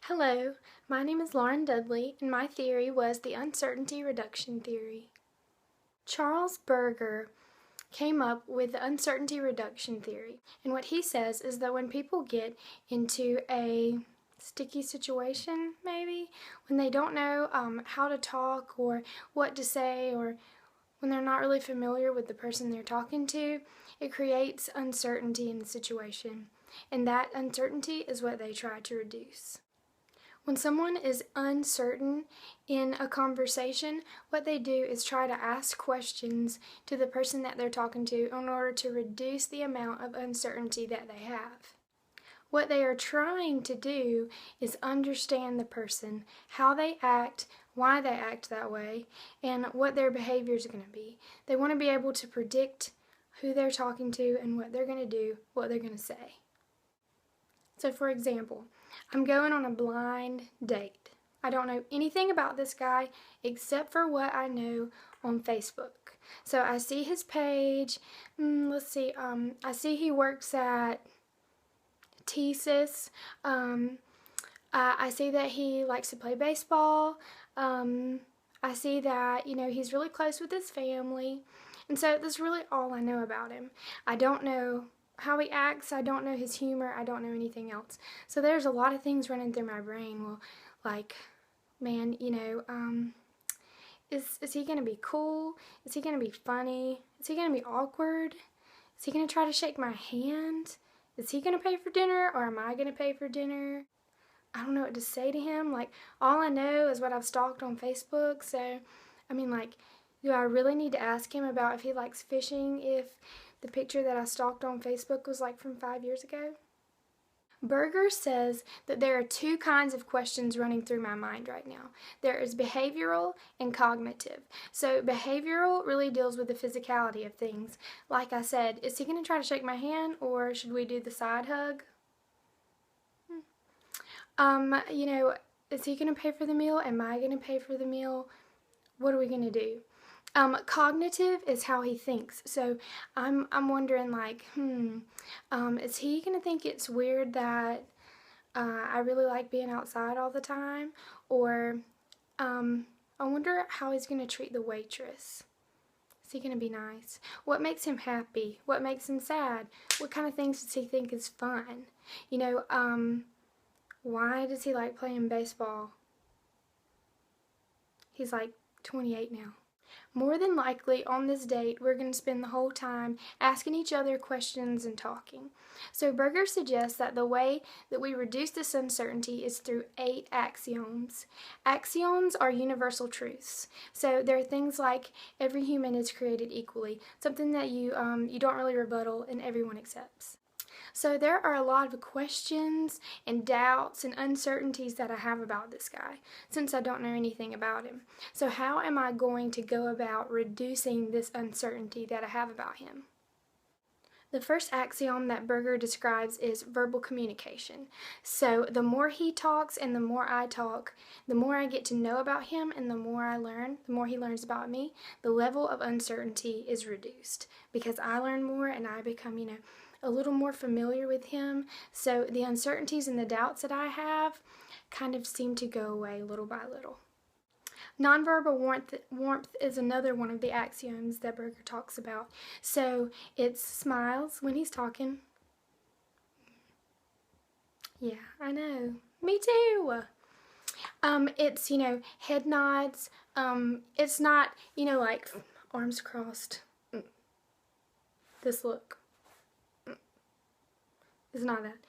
Hello, my name is Lauren Dudley, and my theory was the uncertainty reduction theory. Charles Berger came up with the uncertainty reduction theory, and what he says is that when people get into a sticky situation, maybe, when they don't know how to talk or what to say, or when they're not really familiar with the person they're talking to, it creates uncertainty in the situation, and that uncertainty is what they try to reduce. When someone is uncertain in a conversation, what they do is try to ask questions to the person that they're talking to in order to reduce the amount of uncertainty that they have. What they are trying to do is understand the person, how they act, why they act that way, and what their behaviors are going to be. They want to be able to predict who they're talking to and what they're going to do, what they're going to say. So for example, I'm going on a blind date. I don't know anything about this guy except for what I know on Facebook. So I see his page. I see he works at TSIS. I see that he likes to play baseball. I see that, he's really close with his family. And so that's really all I know about him. I don't know how he acts, I don't know his humor, I don't know anything else. So there's a lot of things running through my brain. Well, like, man, is he going to be cool? Is he going to be funny? Is he going to be awkward? Is he going to try to shake my hand? Is he going to pay for dinner, or am I going to pay for dinner? I don't know what to say to him. Like, all I know is what I've stalked on Facebook. So, do I really need to ask him about if he likes fishing if the picture that I stalked on Facebook was like from 5 years ago? Berger says that there are two kinds of questions running through my mind right now. There is behavioral and cognitive. So behavioral really deals with the physicality of things. Like I said, is he going to try to shake my hand, or should we do the side hug? Is he going to pay for the meal? Am I going to pay for the meal? What are we going to do? Cognitive is how he thinks. So I'm wondering, is he going to think it's weird that I really like being outside all the time? Or I wonder how he's going to treat the waitress. Is he going to be nice? What makes him happy? What makes him sad? What kind of things does he think is fun? Why does he like playing baseball? He's like 28 now. More than likely, on this date, we're going to spend the whole time asking each other questions and talking. So Berger suggests that the way that we reduce this uncertainty is through 8 axioms. Axioms are universal truths. So there are things like every human is created equally, something that you don't really rebuttal and everyone accepts. So there are a lot of questions and doubts and uncertainties that I have about this guy, since I don't know anything about him. So how am I going to go about reducing this uncertainty that I have about him? The first axiom that Berger describes is verbal communication. So the more he talks and the more I talk, the more I get to know about him, and the more I learn, the more he learns about me, the level of uncertainty is reduced, because I learn more and I become, a little more familiar with him. So the uncertainties and the doubts that I have kind of seem to go away little by little. Nonverbal warmth is another one of the axioms that Berger talks about. So it's smiles when he's talking. Yeah, I know. Me too. It's, head nods. It's not, like arms crossed. This look. It's not that.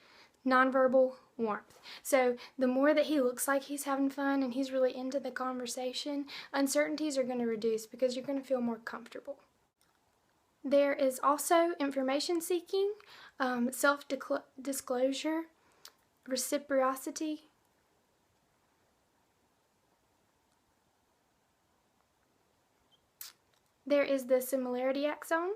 Nonverbal warmth. So the more that he looks like he's having fun and he's really into the conversation, uncertainties are going to reduce because you're going to feel more comfortable. There is also information seeking, self-disclosure, reciprocity. There is the similarity axiom.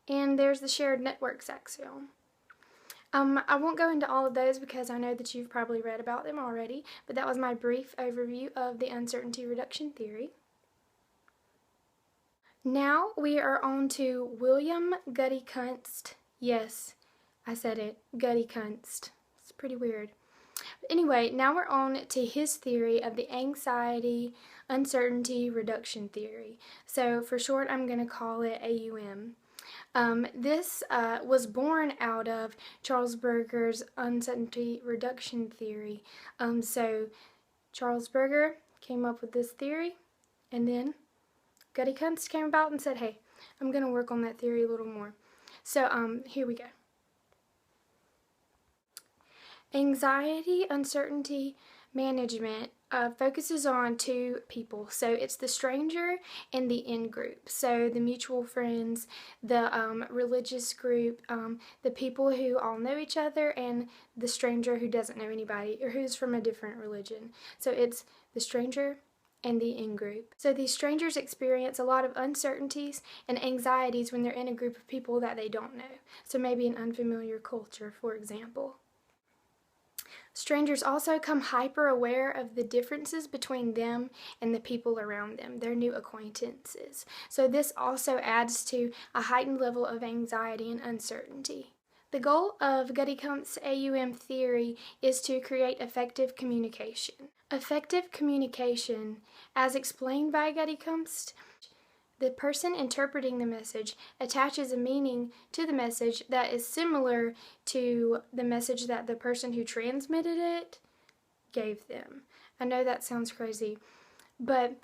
And there's the shared networks axiom. I won't go into all of those because I know that you've probably read about them already, but that was my brief overview of the uncertainty reduction theory. Now we are on to William Gutty-Kunst. Yes, I said it, Gutty-Kunst. It's pretty weird. Anyway, now we're on to his theory of the anxiety uncertainty reduction theory. So for short, I'm going to call it AUM. This was born out of Charles Berger's uncertainty reduction theory. So Charles Berger came up with this theory, and then Gutty-Kunst came about and said, hey, I'm going to work on that theory a little more. So here we go. Anxiety uncertainty management focuses on two people. So it's the stranger and the in-group. So the mutual friends, the religious group, the people who all know each other, and the stranger who doesn't know anybody or who's from a different religion. So it's the stranger and the in-group. So these strangers experience a lot of uncertainties and anxieties when they're in a group of people that they don't know. So maybe an unfamiliar culture, for example. Strangers also come hyper-aware of the differences between them and the people around them, their new acquaintances. So this also adds to a heightened level of anxiety and uncertainty. The goal of Gutty-Kunst's AUM theory is to create effective communication. Effective communication, as explained by Gutty-Kunst, the person interpreting the message attaches a meaning to the message that is similar to the message that the person who transmitted it gave them. I know that sounds crazy, but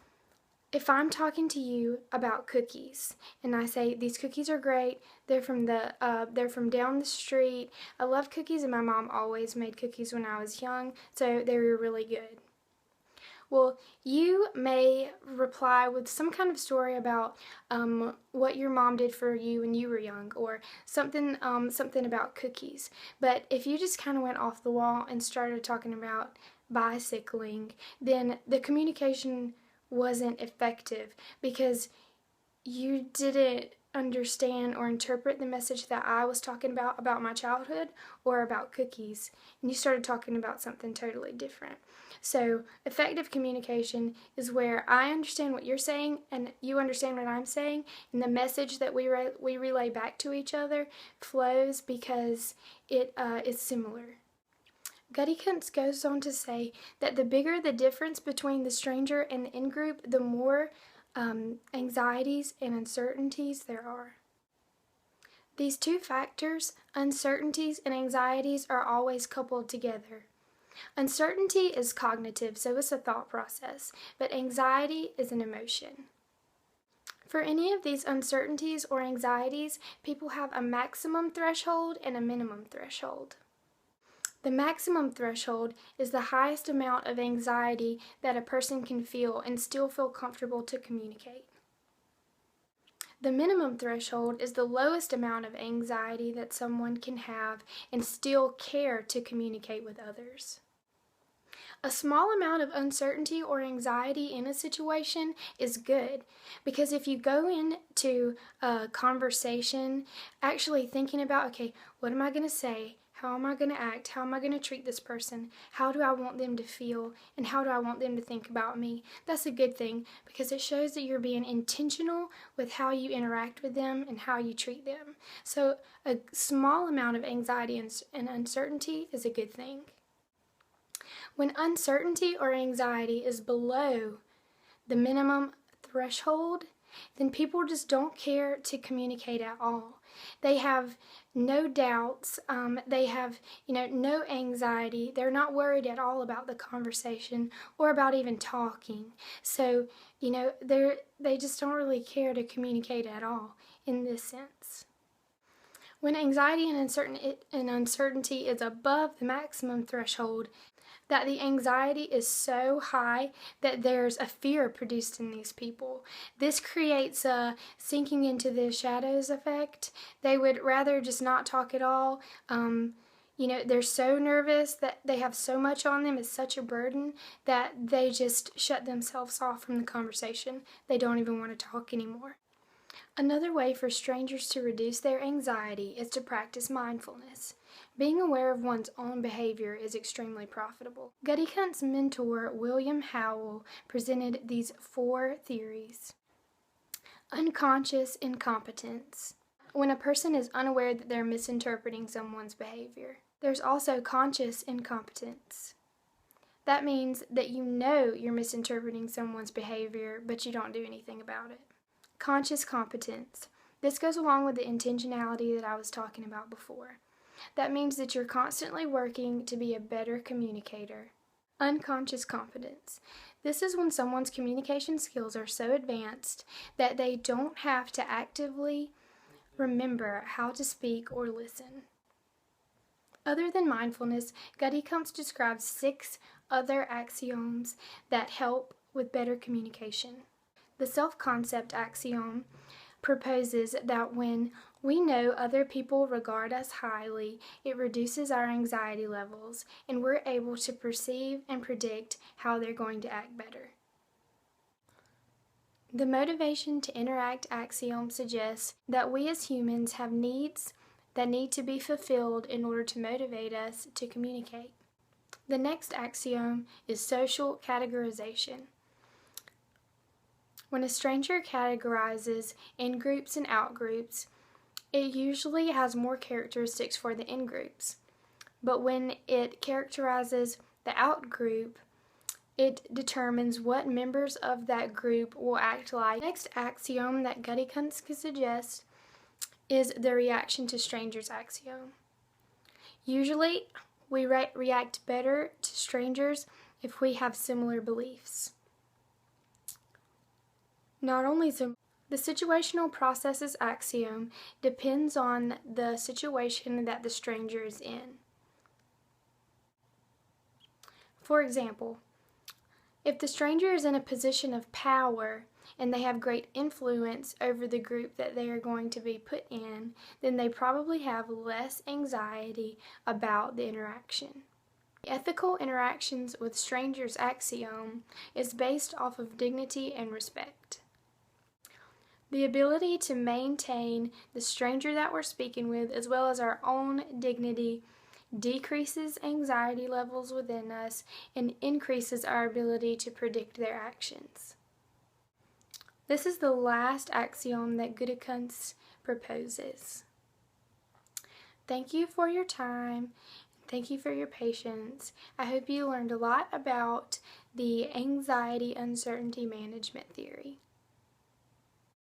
if I'm talking to you about cookies and I say these cookies are great, they're from down the street. I love cookies and my mom always made cookies when I was young, so they were really good. Well, you may reply with some kind of story about what your mom did for you when you were young, or something about cookies. But if you just kind of went off the wall and started talking about bicycling, then the communication wasn't effective because you didn't understand or interpret the message that I was talking about my childhood or about cookies, and you started talking about something totally different. So effective communication is where I understand what you're saying and you understand what I'm saying, and the message that we relay back to each other flows because it is similar. Gutty-Kunst goes on to say that the bigger the difference between the stranger and the in-group, the more anxieties and uncertainties there are. These two factors, uncertainties and anxieties, are always coupled together. Uncertainty is cognitive, so it's a thought process, but anxiety is an emotion. For any of these uncertainties or anxieties, people have a maximum threshold and a minimum threshold. The maximum threshold is the highest amount of anxiety that a person can feel and still feel comfortable to communicate. The minimum threshold is the lowest amount of anxiety that someone can have and still care to communicate with others. A small amount of uncertainty or anxiety in a situation is good, because if you go into a conversation actually thinking about, okay, what am I going to say? How am I going to act? How am I going to treat this person? How do I want them to feel? And how do I want them to think about me? That's a good thing, because it shows that you're being intentional with how you interact with them and how you treat them. So a small amount of anxiety and uncertainty is a good thing. When uncertainty or anxiety is below the minimum threshold, then people just don't care to communicate at all. They have no doubts, they have, no anxiety, they're not worried at all about the conversation or about even talking. So, they just don't really care to communicate at all in this sense. When anxiety and uncertainty is above the maximum threshold, that the anxiety is so high that there's a fear produced in these people. This creates a sinking into the shadows effect. They would rather just not talk at all. They're so nervous that they have so much on them, it's such a burden, that they just shut themselves off from the conversation. They don't even want to talk anymore. Another way for strangers to reduce their anxiety is to practice mindfulness. Being aware of one's own behavior is extremely profitable. Gutty-Kunst's mentor, William Howell, presented these 4 theories. Unconscious incompetence. When a person is unaware that they're misinterpreting someone's behavior. There's also conscious incompetence. That means that you know you're misinterpreting someone's behavior, but you don't do anything about it. Conscious competence. This goes along with the intentionality that I was talking about before. That means that you're constantly working to be a better communicator. Unconscious competence. This is when someone's communication skills are so advanced that they don't have to actively remember how to speak or listen. Other than mindfulness, Gutty-Kuntz describes 6 other axioms that help with better communication. The self-concept axiom proposes that when we know other people regard us highly, it reduces our anxiety levels, and we're able to perceive and predict how they're going to act better. The motivation to interact axiom suggests that we as humans have needs that need to be fulfilled in order to motivate us to communicate. The next axiom is social categorization. When a stranger categorizes in-groups and out-groups, it usually has more characteristics for the in-groups. But when it characterizes the out-group, it determines what members of that group will act like. The next axiom that Gutty-Kuntz suggests is the reaction to strangers axiom. Usually, we react better to strangers if we have similar beliefs. Not only the situational processes axiom depends on the situation that the stranger is in. For example, if the stranger is in a position of power and they have great influence over the group that they are going to be put in, then they probably have less anxiety about the interaction. The ethical interactions with strangers axiom is based off of dignity and respect. The ability to maintain the stranger that we're speaking with as well as our own dignity decreases anxiety levels within us and increases our ability to predict their actions. This is the last axiom that Gutty-Kuntz proposes. Thank you for your time. Thank you for your patience. I hope you learned a lot about the anxiety uncertainty management theory.